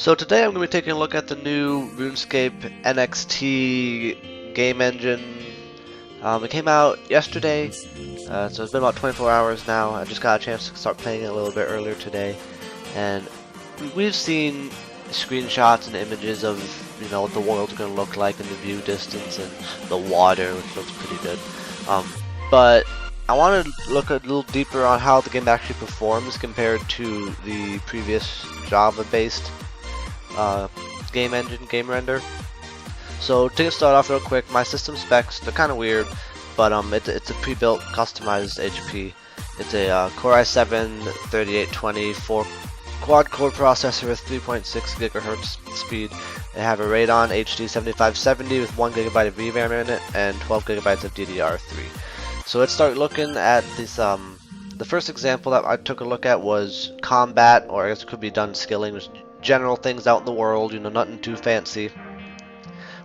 So today I'm going to be taking a look at the new Runescape NXT game engine. It came out yesterday, so it's been about 24 hours now. I just got a chance to start playing it a little bit earlier today, and we've seen screenshots and images of what the world's going to look like in the view distance and the water, which looks pretty good. But I want to look a little deeper on how the game actually performs compared to the previous Java-based game engine, game render. So to get started off real quick, my system specs, they're kind of weird, but it's a pre-built customized HP. It's a Core i7 3820 quad-core processor with 3.6 GHz speed. They have a Radeon HD 7570 with 1 GB of vram in it and 12 GB of DDR3. So let's start looking at this. The first example that I took a look at was combat, or I guess it could be done skilling, just general things out in the world, nothing too fancy.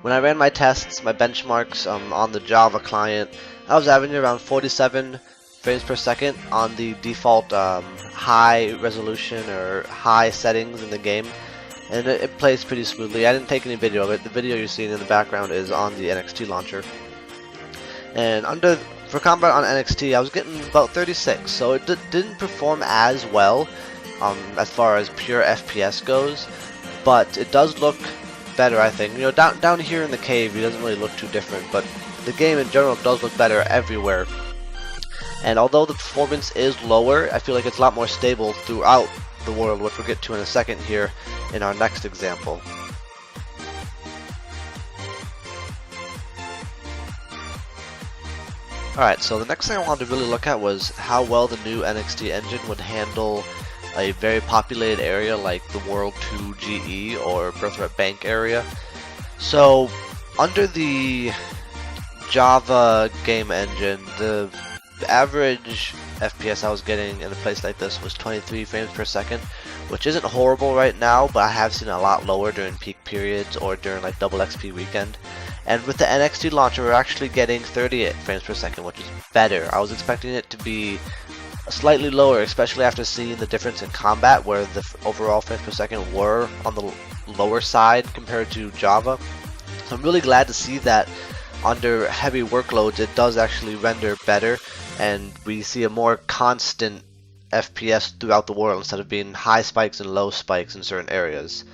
When I ran my tests, my benchmarks on the Java client, I was averaging around 47 frames per second on the default high resolution or high settings in the game, and it plays pretty smoothly. I didn't take any video of it. The video you're seeing in the background is on the NXT launcher. And for combat on NXT, I was getting about 36, so it didn't perform as well as far as pure FPS goes, but it does look better, I think. Down here in the cave, it doesn't really look too different, but the game in general does look better everywhere. And although the performance is lower, I feel like it's a lot more stable throughout the world, which we'll get to in a second here in our next example. Alright, so the next thing I wanted to really look at was how well the new NXT engine would handle a very populated area like the World 2 GE or Birthright Bank area. So under the Java game engine, the average FPS I was getting in a place like this was 23 frames per second, which isn't horrible right now, but I have seen it a lot lower during peak periods or during like double XP weekend. And with the NXT launcher, we're actually getting 38 frames per second, which is better. I was expecting it to be slightly lower, especially after seeing the difference in combat, where the overall frames per second were on the lower side compared to Java. So I'm really glad to see that under heavy workloads it does actually render better, and we see a more constant FPS throughout the world instead of being high spikes and low spikes in certain areas.